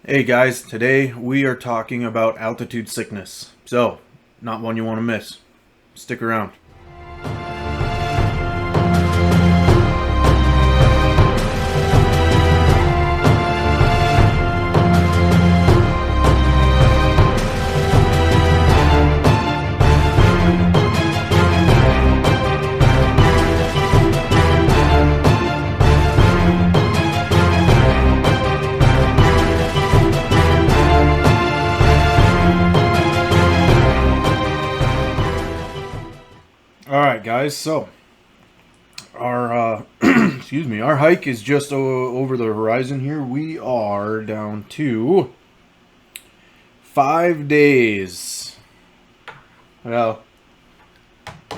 Hey guys, today we are talking about altitude sickness. So, not one you want to miss. Stick around. Alright guys, so our excuse me, our hike is just over the horizon here. We are down to 5 days. Well,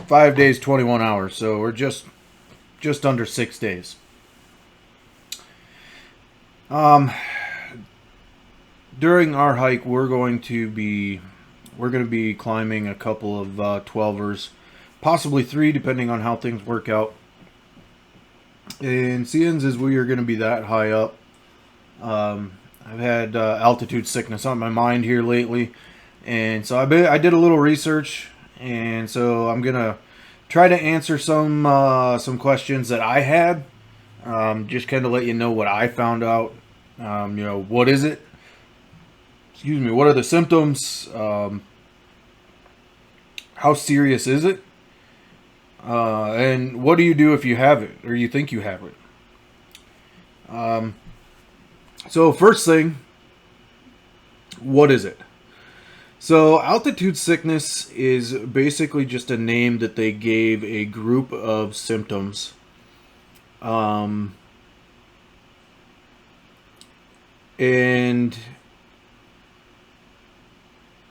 5 days 21 hours, so we're just under 6 days. During our hike we're going to be climbing a couple of 12ers, possibly 3 depending on how things work out. And seeing as we are going to be that high up, I've had altitude sickness on my mind here lately, and so I did a little research, and so I'm gonna try to answer some questions that I had. Just kind of let you know what I found out. What is it? Excuse me. What are the symptoms? How serious is it? And what do you do if you have it or you think you have it? So first thing, what is it? So altitude sickness is basically just a name that they gave a group of symptoms. And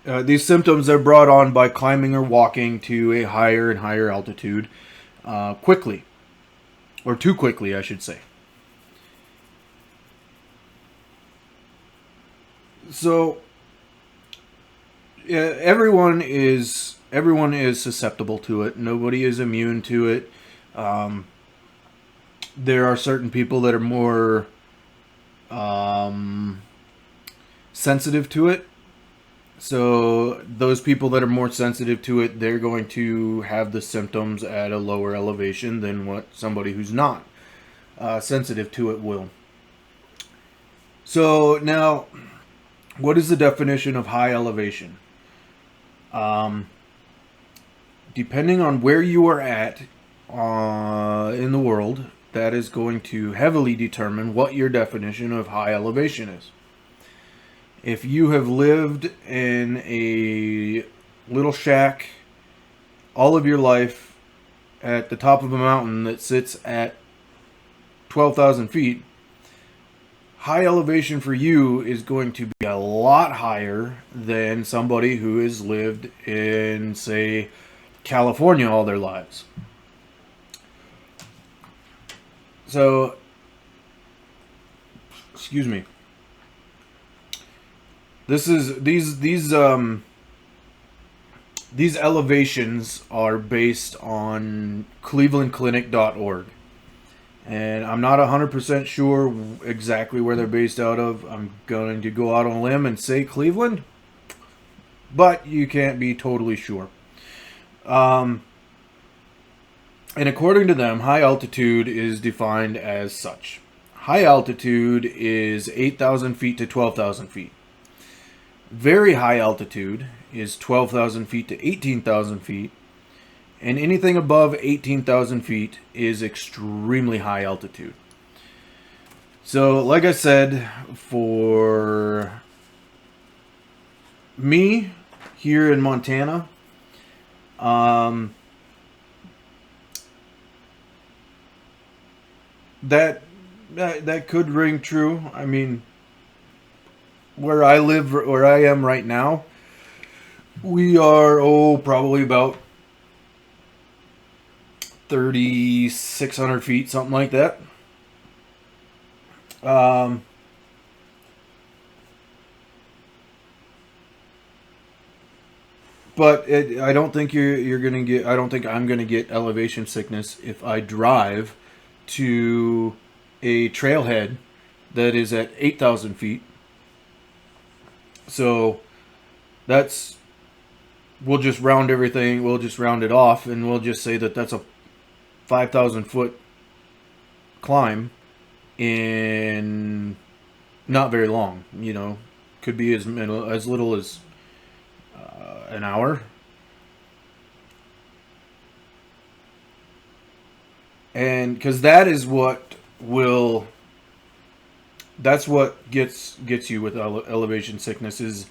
these symptoms are brought on by climbing or walking to a higher and higher altitude quickly, or too quickly, I should say. So everyone is susceptible to it. Nobody is immune to it. There are certain people that are more sensitive to it. So those people that are more sensitive to it, they're going to have the symptoms at a lower elevation than what somebody who's not sensitive to it will. So now, what is the definition of high elevation? Depending on where you are at in the world, that is going to heavily determine what your definition of high elevation is. If you have lived in a little shack all of your life at the top of a mountain that sits at 12,000 feet, high elevation for you is going to be a lot higher than somebody who has lived in, say, California all their lives. So, excuse me. These elevations are based on clevelandclinic.org. And I'm not 100% sure exactly where they're based out of. I'm going to go out on a limb and say Cleveland, but you can't be totally sure. And according to them, high altitude is defined as such. High altitude is 8,000 feet to 12,000 feet. Very high altitude is 12,000 feet to 18,000 feet. And anything above 18,000 feet is extremely high altitude. So, like I said, for me here in Montana, that could ring true. I mean, where I live, where I am right now, we are probably about 3,600 feet, something like that. But I don't think you're gonna get. I don't think I'm gonna get elevation sickness if I drive to a trailhead that is at 8,000 feet So that's, we'll just round everything, we'll just round it off, and we'll just say that that's a 5,000 foot climb in not very long. You know, could be as little as an hour. And because that is what will, that's what gets you with elevation sickness is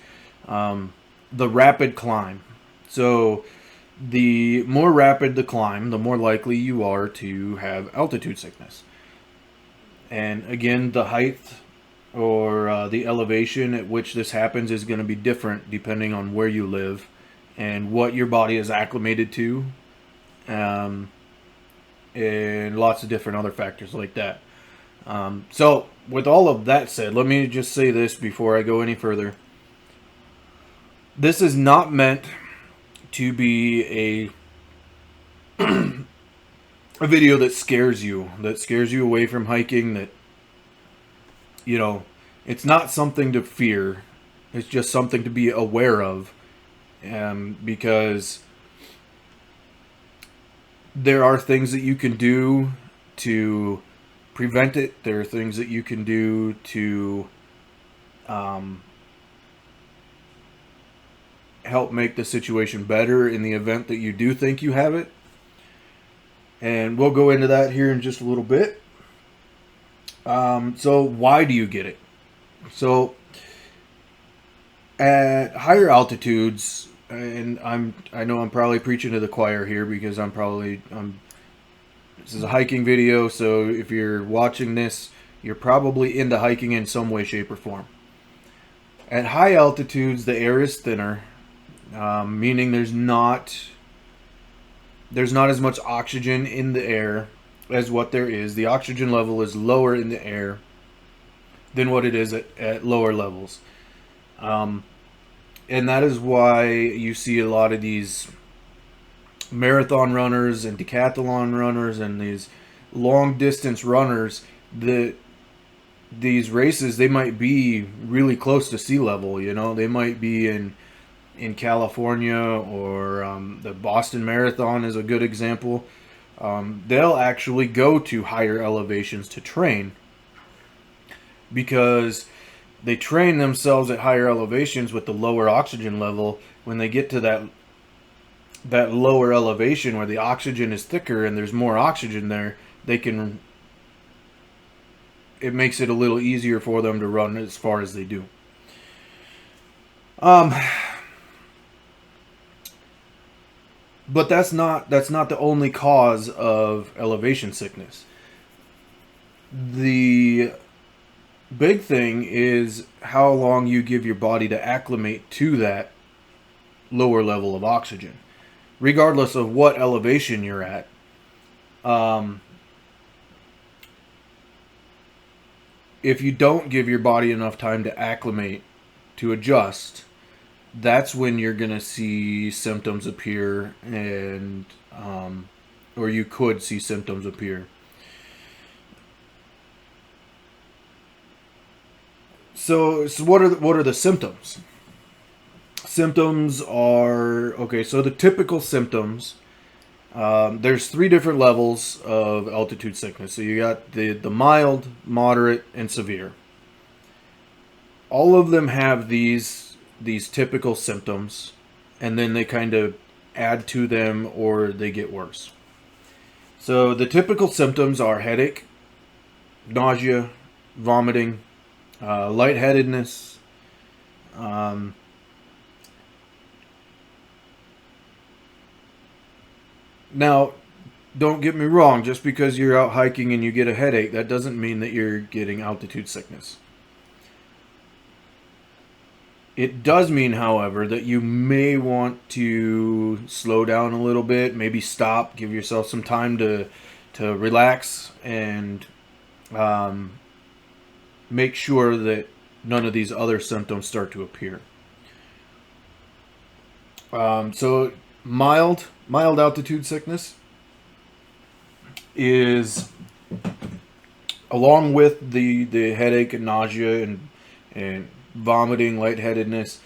the rapid climb. So the more rapid the climb, the more likely you are to have altitude sickness. And again, the height or the elevation at which this happens is going to be different depending on where you live and what your body is acclimated to, and lots of different other factors like that. So, with all of that said, let me just say this before I go any further. This is not meant to be a video that scares you away from hiking, that, you know, it's not something to fear. It's just something to be aware of, because there are things that you can do to prevent it. There are things that you can do to help make the situation better in the event that you do think you have it. And we'll go into that here in just a little bit. So why do you get it? So at higher altitudes, and I know I'm probably preaching to the choir here because this is a hiking video, so if you're watching this, you're probably into hiking in some way, shape, or form. At high altitudes, the air is thinner, meaning there's not as much oxygen in the air as what there is. The oxygen level is lower in the air than what it is at lower levels. And that is why you see a lot of these marathon runners and decathlon runners and these long distance runners, that these races, they might be really close to sea level. You know, they might be in California, or the Boston Marathon is a good example. They'll actually go to higher elevations to train, because they train themselves at higher elevations with the lower oxygen level. When they get to that lower elevation where the oxygen is thicker and there's more oxygen there, it makes it a little easier for them to run as far as they do. But that's not the only cause of elevation sickness. The big thing is how long you give your body to acclimate to that lower level of oxygen, regardless of what elevation you're at. If you don't give your body enough time to acclimate, to adjust, that's when you're going to see symptoms appear, and or you could see symptoms appear. So what are the symptoms? Symptoms are, okay, so the typical symptoms, there's 3 different levels of altitude sickness. So you got the mild, moderate, and severe. All of them have these typical symptoms, and then they kind of add to them or they get worse. So the typical symptoms are headache, nausea, vomiting, lightheadedness, now, don't get me wrong, just because you're out hiking and you get a headache, that doesn't mean that you're getting altitude sickness. It does mean, however, that you may want to slow down a little bit, maybe stop, give yourself some time to relax, and make sure that none of these other symptoms start to appear. So mild altitude sickness is, along with the headache and nausea and vomiting, lightheadedness,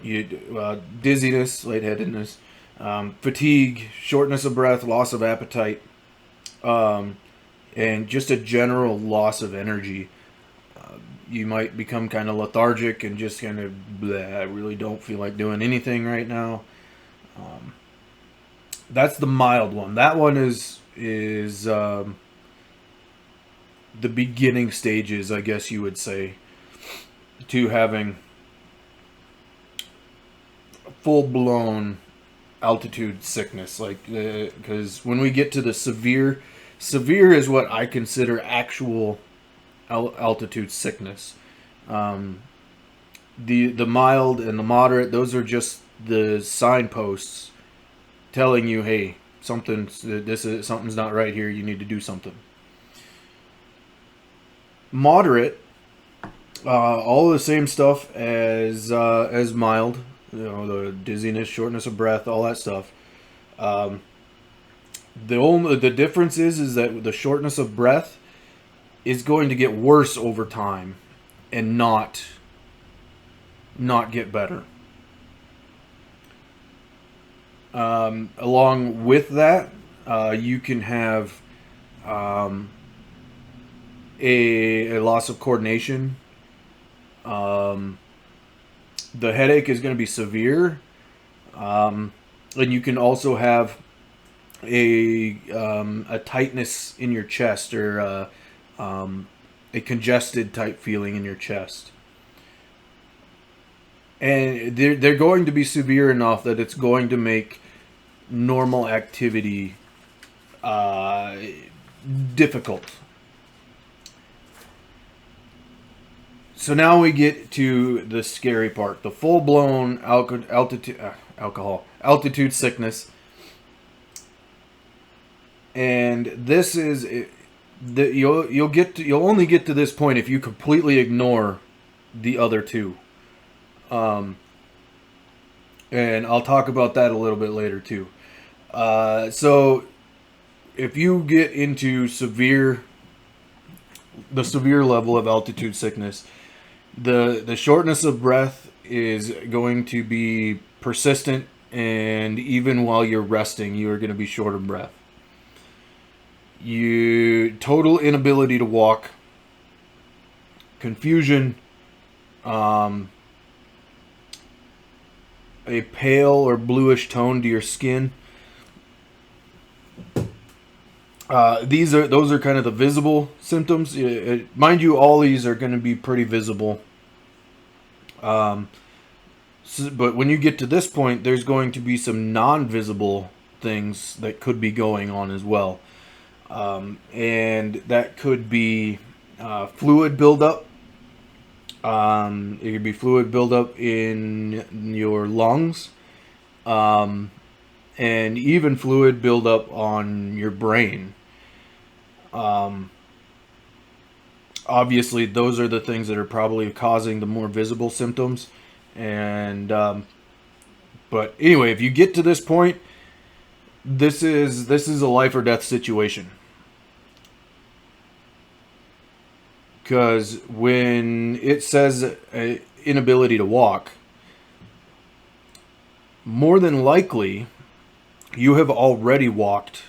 dizziness, lightheadedness, fatigue, shortness of breath, loss of appetite, and just a general loss of energy. You might become kind of lethargic and just kind of, I really don't feel like doing anything right now. That's the mild one. That one is the beginning stages, I guess you would say, to having full-blown altitude sickness. Like, because when we get to the severe is what I consider actual altitude sickness. The mild and the moderate, those are just the signposts telling you, hey, something's not right here. You need to do something. Moderate, all the same stuff as mild. The dizziness, shortness of breath, all that stuff. The difference is that the shortness of breath is going to get worse over time and not get better. Along with that, you can have a loss of coordination. The headache is going to be severe, and you can also have a tightness in your chest, or a congested type feeling in your chest. And they're going to be severe enough that it's going to make normal activity difficult. So now we get to the scary part, the full-blown altitude sickness. And this is you'll only get to this point if you completely ignore the other two. And I'll talk about that a little bit later too. So if you get into the severe level of altitude sickness, the shortness of breath is going to be persistent, and even while you're resting, you are going to be short of breath. Total inability to walk, confusion, a pale or bluish tone to your skin. Those are kind of the visible symptoms. Mind you, all these are going to be pretty visible. But when you get to this point, there's going to be some non-visible things that could be going on as well. And that could be fluid buildup. It could be fluid buildup in your lungs, and even fluid buildup on your brain. Obviously, those are the things that are probably causing the more visible symptoms. And but anyway, if you get to this point, this is a life or death situation. Because when it says inability to walk, more than likely, you have already walked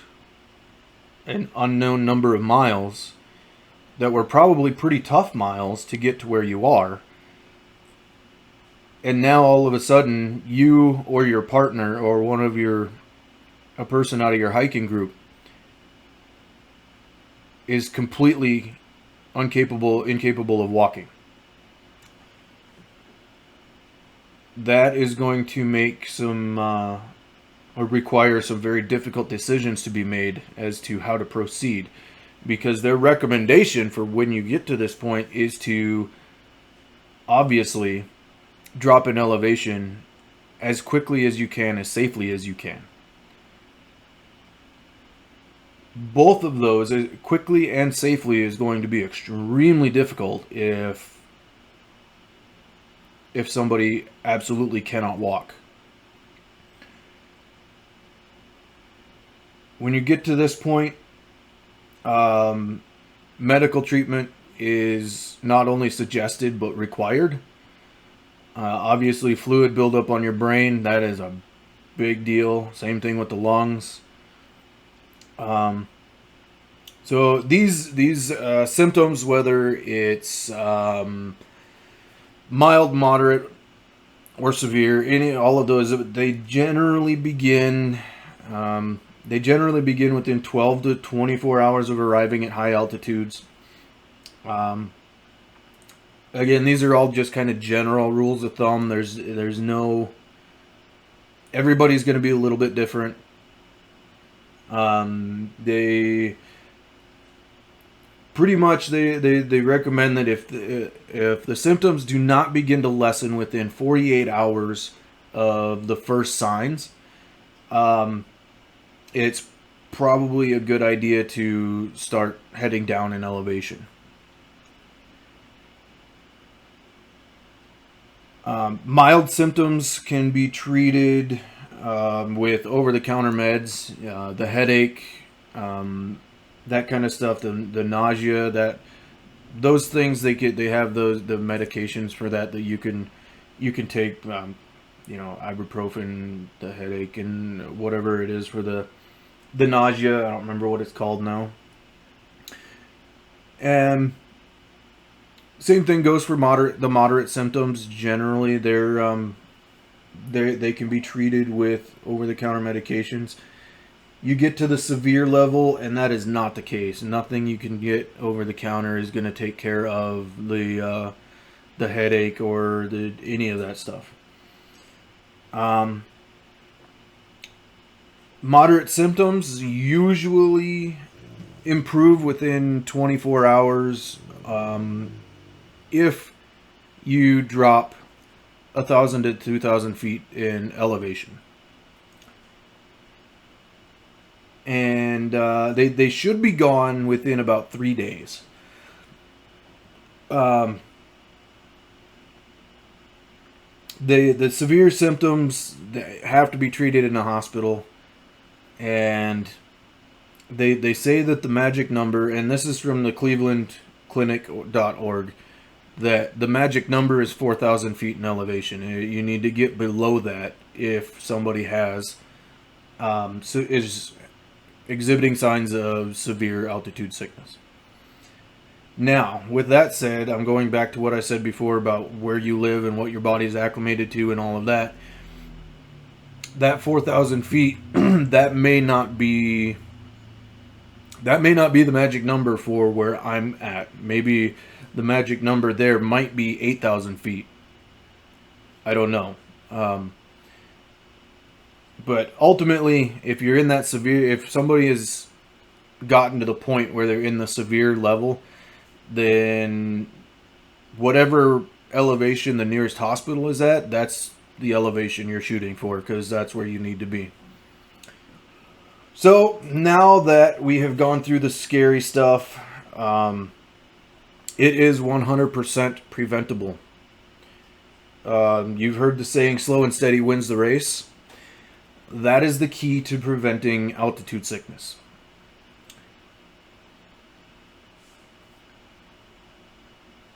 an unknown number of miles that were probably pretty tough miles to get to where you are. And now all of a sudden, you or your partner or a person out of your hiking group is completely incapable of walking. That is going to make or require some very difficult decisions to be made as to how to proceed, because their recommendation for when you get to this point is to obviously drop in elevation as quickly as you can, as safely as you can. Both of those, quickly and safely, is going to be extremely difficult if somebody absolutely cannot walk. When you get to this point, medical treatment is not only suggested but required. Obviously, fluid buildup on your brain, that is a big deal. Same thing with the lungs. So these symptoms, whether it's mild, moderate, or severe, all of those, they generally begin within 12 to 24 hours of arriving at high altitudes. Again, these are all just kind of general rules of thumb. There's no, everybody's going to be a little bit different. They pretty much they recommend that if the symptoms do not begin to lessen within 48 hours of the first signs, it's probably a good idea to start heading down in elevation. Mild symptoms can be treated with over-the-counter meds, the headache, that kind of stuff, the nausea, those things they have the medications for that you can take, ibuprofen, the headache, and whatever it is for the nausea. I don't remember what it's called now. And same thing goes for the moderate symptoms. Generally, they can be treated with over-the-counter medications. You get to the severe level, and that is not the case. Nothing you can get over-the-counter is going to take care of the headache or any of that stuff. Moderate symptoms usually improve within 24 hours. If you drop 1,000 to 2,000 feet in elevation. And they should be gone within about 3 days. The severe symptoms, they have to be treated in a hospital. And they say that the magic number, and this is from the clevelandclinic.org, that the magic number is 4,000 feet in elevation. You need to get below that if somebody is exhibiting signs of severe altitude sickness. Now, with that said, I'm going back to what I said before about where you live and what your body is acclimated to and all of that. That 4,000 feet, that may not be the magic number for where I'm at. Maybe the magic number there might be 8,000 feet. I don't know. But ultimately, if you're in that severe, if somebody has gotten to the point where they're in the severe level, then whatever elevation the nearest hospital is at, that's the elevation you're shooting for, because that's where you need to be. So now that we have gone through the scary stuff, it is 100% preventable. You've heard the saying, slow and steady wins the race. That is the key to preventing altitude sickness.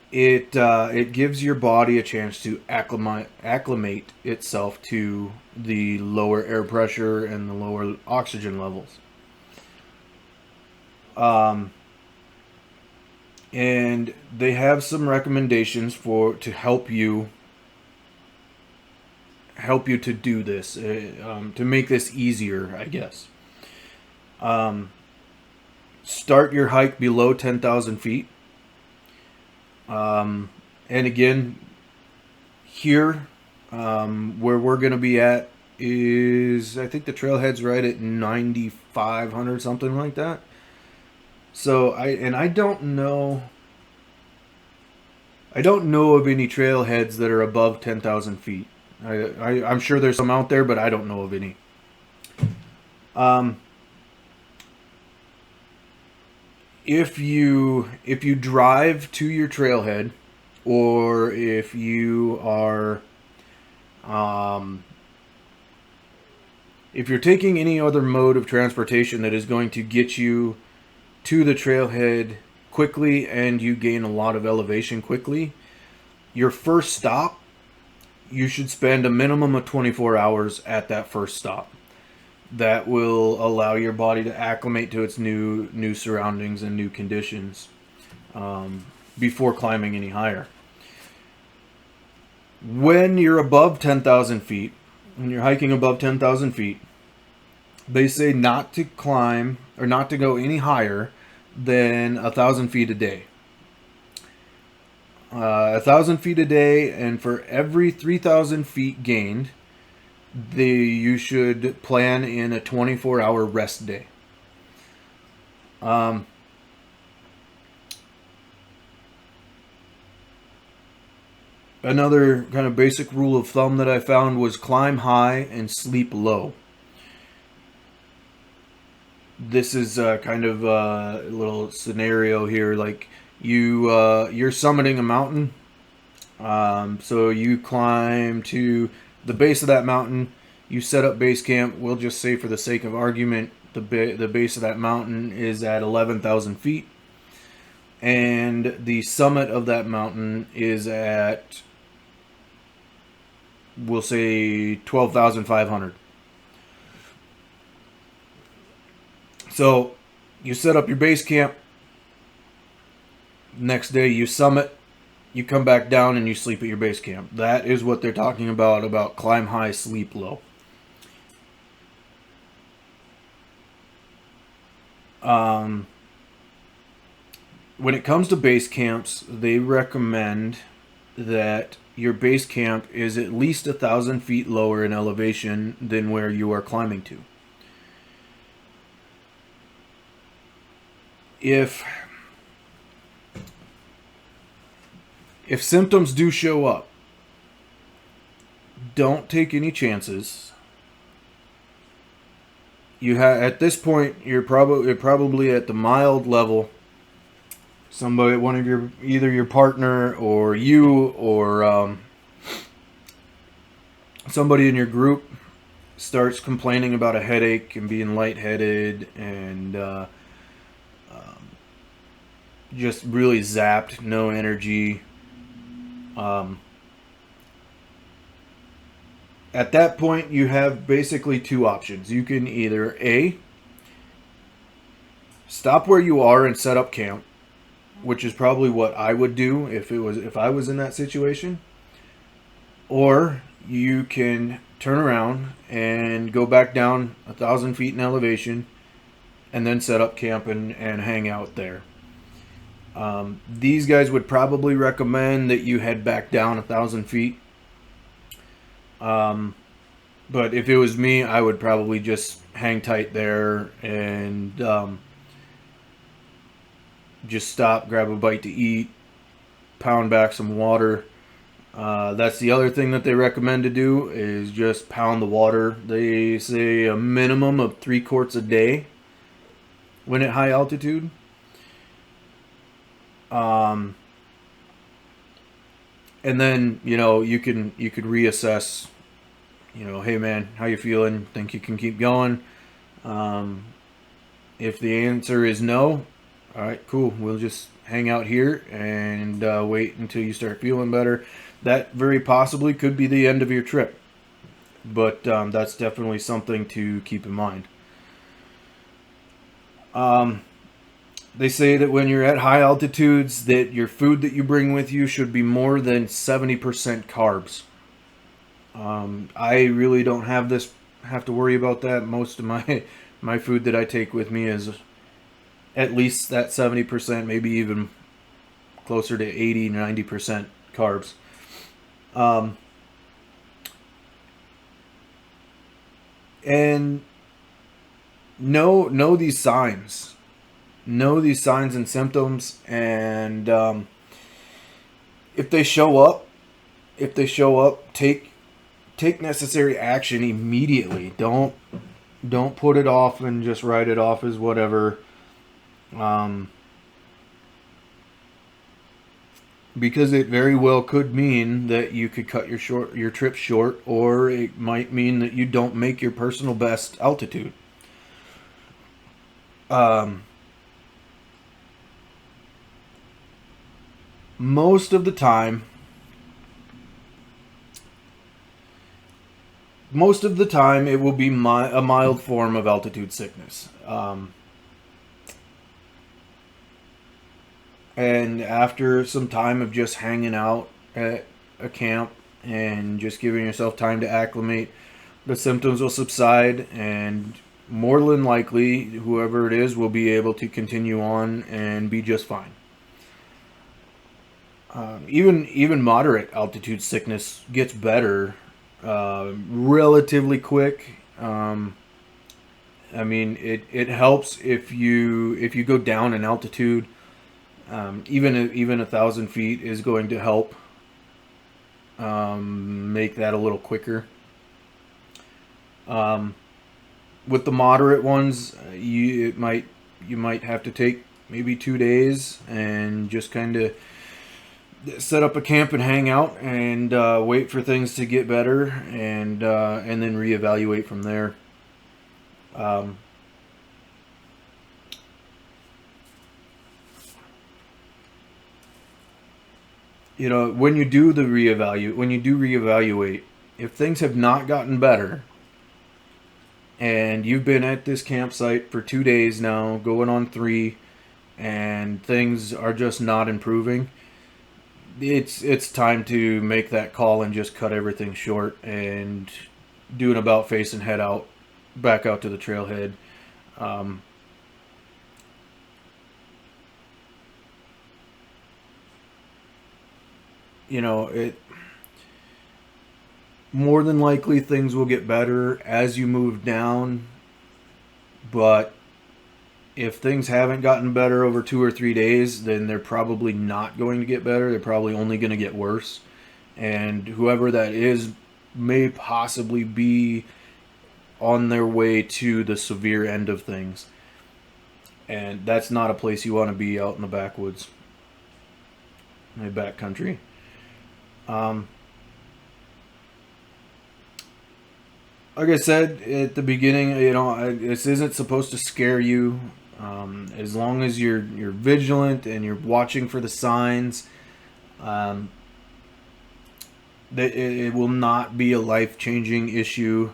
It gives your body a chance to acclimate itself to the lower air pressure and the lower oxygen levels. And they have some recommendations to help you to do this, to make this easier, I guess. Start your hike below 10,000 feet. And again, here, where we're going to be at is, I think the trailhead's right at 9,500, something like that. So I don't know of any trailheads that are above 10,000 feet. I'm sure there's some out there, but I don't know of any. If you drive to your trailhead, or if you are, if you're taking any other mode of transportation that is going to get you to the trailhead quickly and you gain a lot of elevation quickly, your first stop, you should spend a minimum of 24 hours at that first stop. That will allow your body to acclimate to its new surroundings and new conditions before climbing any higher. When you're above 10,000 feet, when you're hiking above 10,000 feet, they say not to climb or not to go any higher than 1,000 feet a day. 1,000 feet a day, and for every 3,000 feet gained, you should plan in a 24-hour rest day. Another kind of basic rule of thumb that I found was climb high and sleep low. This is kind of a little scenario here. Like you're summiting a mountain, so you climb to the base of that mountain. You set up base camp. We'll just say, for the sake of argument, the base of that mountain is at 11,000 feet, and the summit of that mountain is at, we'll say, 12,500. So you set up your base camp. Next day you summit, you come back down, and you sleep at your base camp. That is what they're talking about climb high, sleep low. When it comes to base camps, they recommend that your base camp is at least 1,000 feet lower in elevation than where you are climbing to. If symptoms do show up, don't take any chances. At this point, you're probably at the mild level. Somebody, either your partner or you or somebody in your group starts complaining about a headache and being lightheaded and just really zapped, no energy. At that point, you have basically two options. You can either A, stop where you are and set up camp, which is probably what I would do if I was in that situation, or you can turn around and go back down 1,000 feet in elevation and then set up camp and hang out there. These guys would probably recommend that you head back down 1,000 feet. But if it was me, I would probably just hang tight there and just stop, grab a bite to eat, pound back some water. That's the other thing that they recommend to do, is just pound the water. They say a minimum of 3 quarts a day when at high altitude. And then, you could reassess, hey man, how you feeling? Think you can keep going? If the answer is no, all right, cool. We'll just hang out here and wait until you start feeling better. That very possibly could be the end of your trip. But that's definitely something to keep in mind. They say that when you're at high altitudes, that your food that you bring with you should be more than 70% carbs. I really don't have to worry about that. Most of my food that I take with me is at least that 70%, maybe even closer to 80, 90% carbs. And know these signs. Know these signs and symptoms, and if they show up, take necessary action immediately. Don't put it off and just write it off as whatever. Because it very well could mean that you could cut your trip short, or it might mean that you don't make your personal best altitude. most of the time, it will be a mild form of altitude sickness. And after some time of just hanging out at a camp and just giving yourself time to acclimate, the symptoms will subside, and more than likely, whoever it is will be able to continue on and be just fine. Even moderate altitude sickness gets better relatively quick. I mean, it helps if you go down in altitude. Even 1,000 feet is going to help make that a little quicker. With the moderate ones, you might have to take maybe 2 days and just kind of set up a camp and hang out and wait for things to get better, and then reevaluate from there. When you do reevaluate, if things have not gotten better, and you've been at this campsite for 2 days now, going on 3, and things are just not improving, it's time to make that call and just cut everything short and do an about face and head out, back out to the trailhead. It more than likely things will get better as you move down, but if things haven't gotten better over 2 or 3 days, then they're probably not going to get better. They're probably only going to get worse. And whoever that is may possibly be on their way to the severe end of things. And that's not a place you want to be, out in the backwoods, in the backcountry. Like I said at the beginning, this isn't supposed to scare you. As long as you're vigilant and you're watching for the signs, it will not be a life-changing issue.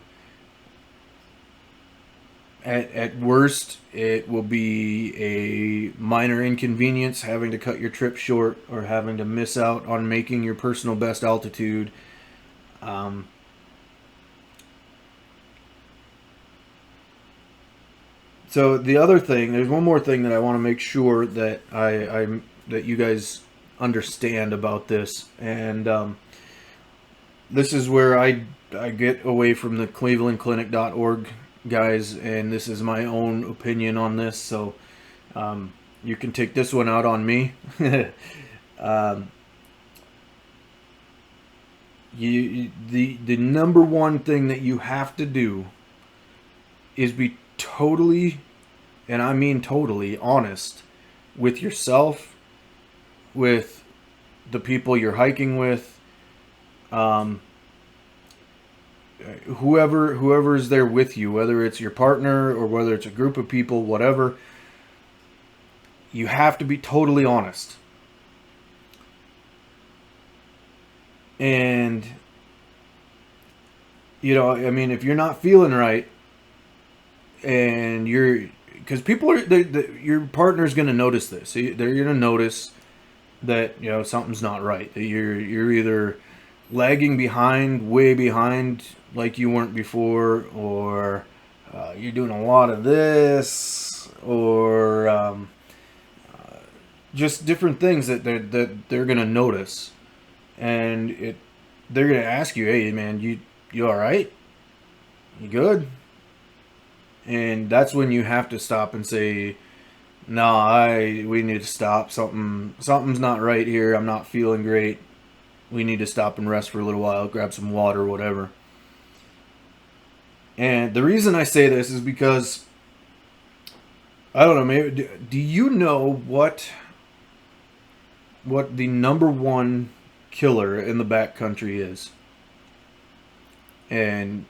At worst, it will be a minor inconvenience, having to cut your trip short or having to miss out on making your personal best altitude. So the other thing, there's one more thing that I want to make sure that that you guys understand about this, and this is where I get away from the clevelandclinic.org guys, and this is my own opinion on this, so you can take this one out on me. The number one thing that you have to do is be totally, and I mean totally, honest with yourself, with the people you're hiking with, whoever is there with you, whether it's your partner or whether it's a group of people, whatever. You have to be totally honest. And I mean, if you're not feeling right, and because people are, your partner's going to notice this. They're going to notice that something's not right. That you're either lagging behind, way behind, like you weren't before, or you're doing a lot of this, or just different things that they're going to notice, and they're going to ask you, "Hey, man, you all right? You good?" And that's when you have to stop and say, "No, we need to stop. Something's not right here. I'm not feeling great. We need to stop and rest for a little while, grab some water, whatever." And the reason I say this is because, I don't know, maybe, do you know what the number one killer in the backcountry is? And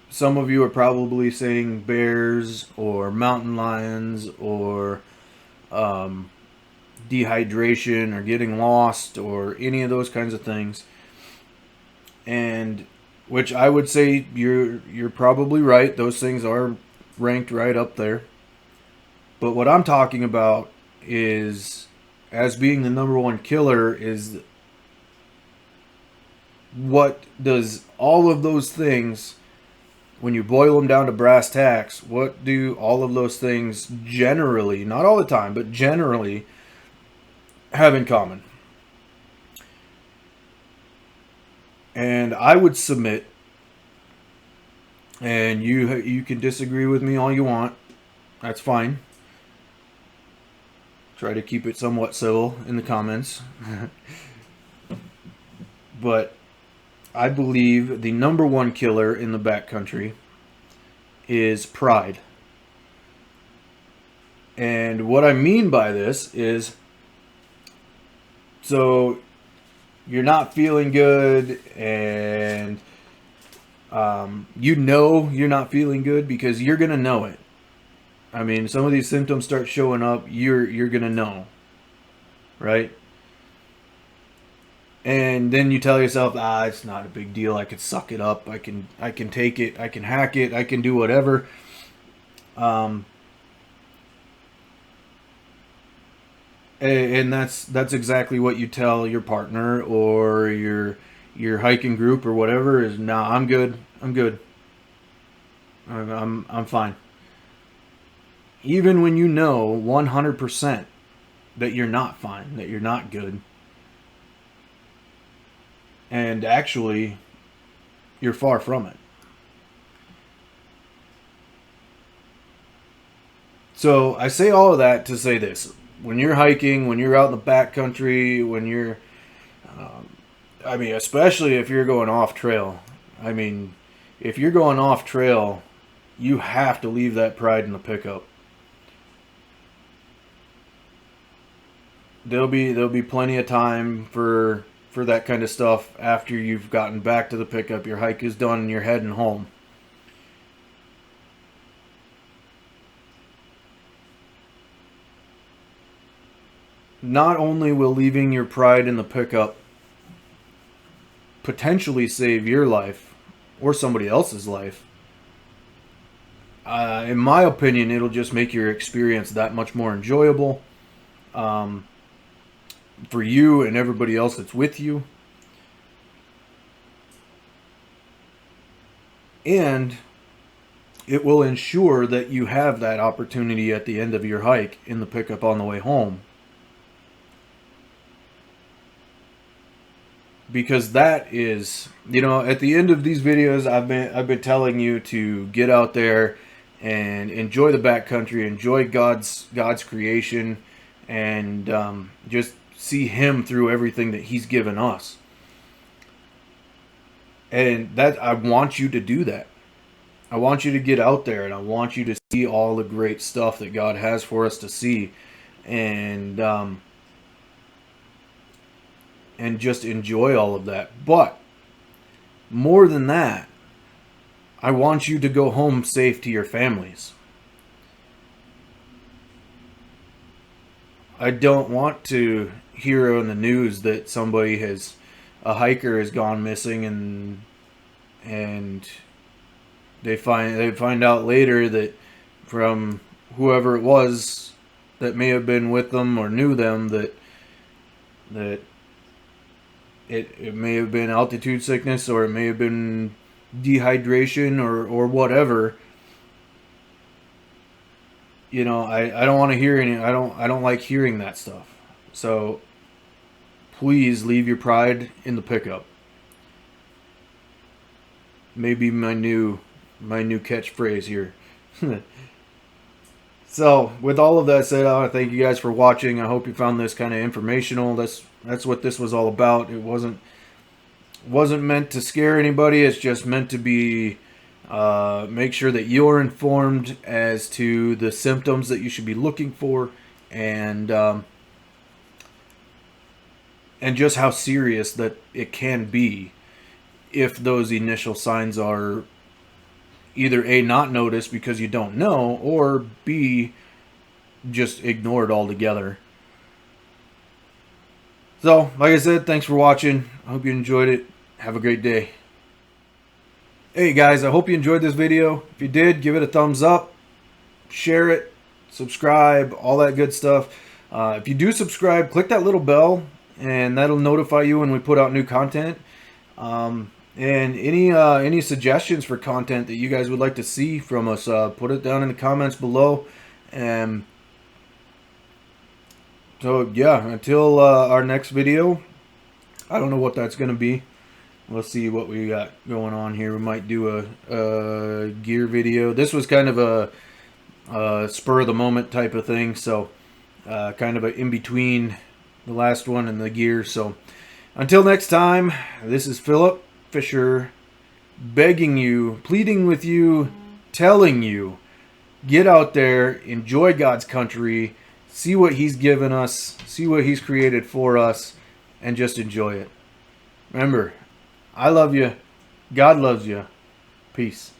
some of you are probably saying bears or mountain lions or dehydration or getting lost or any of those kinds of things. And which I would say you're probably right. Those things are ranked right up there. But what I'm talking about is, as being the number one killer, is what does all of those things, when you boil them down to brass tacks, what do all of those things generally, not all the time, but generally have in common? And I would submit, and you can disagree with me all you want, that's fine. Try to keep it somewhat civil in the comments. But I believe the number one killer in the backcountry is pride. And what I mean by this is, so you're not feeling good, and you know you're not feeling good because you're going to know it. I mean, some of these symptoms start showing up, you're going to know, right? And then you tell yourself, it's not a big deal. I can suck it up. I can take it. I can hack it. I can do whatever. And that's exactly what you tell your partner or your hiking group or whatever is, nah, I'm good. I'm good. I'm fine. Even when you know 100% that you're not fine, that you're not good. And actually, you're far from it. So I say all of that to say this. When you're hiking, when you're out in the backcountry, when you're, especially if you're going off trail. I mean, if you're going off trail, you have to leave that pride in the pickup. There'll be plenty of time for that kind of stuff after you've gotten back to the pickup. Your hike is done and you're heading home. Not only will leaving your pride in the pickup potentially save your life or somebody else's life, in my opinion, it'll just make your experience that much more enjoyable. For you and everybody else that's with you. And it will ensure that you have that opportunity at the end of your hike in the pickup on the way home. Because that is, at the end of these videos, I've been telling you to get out there and enjoy the backcountry, enjoy God's creation, and just see Him through everything that He's given us. And that, I want you to do that. I want you to get out there, and I want you to see all the great stuff that God has for us to see, and just enjoy all of that. But more than that, I want you to go home safe to your families. I don't want to hear on the news that a hiker has gone missing, and they find out later that from whoever it was that may have been with them or knew them that it may have been altitude sickness, or it may have been dehydration or whatever. I don't want to hear any. I don't like hearing that stuff. So please leave your pride in the pickup. Maybe my new catchphrase here. So with all of that said, I want to thank you guys for watching. I hope you found this kind of informational. That's what this was all about. It wasn't meant to scare anybody. It's just meant to be make sure that you're informed as to the symptoms that you should be looking for, and just how serious that it can be if those initial signs are either A, not noticed because you don't know, or B, just ignored altogether. So, like I said, thanks for watching. I hope you enjoyed it. Have a great day. Hey guys, I hope you enjoyed this video. If you did, give it a thumbs up, share it, subscribe, all that good stuff. If you do subscribe, click that little bell, and that'll notify you when we put out new content. And any suggestions for content that you guys would like to see from us, put it down in the comments below. And so yeah, until our next video, I don't know what that's gonna be. Let's see what we got going on here. We might do a gear video. This was kind of a spur of the moment type of thing, so kind of a in between the last one and the gear. So until next time, this is Philip Fisher begging you, pleading with you, telling you, get out there, enjoy God's country, see what He's given us, see what He's created for us, and just enjoy it. Remember, I love you. God loves you. Peace.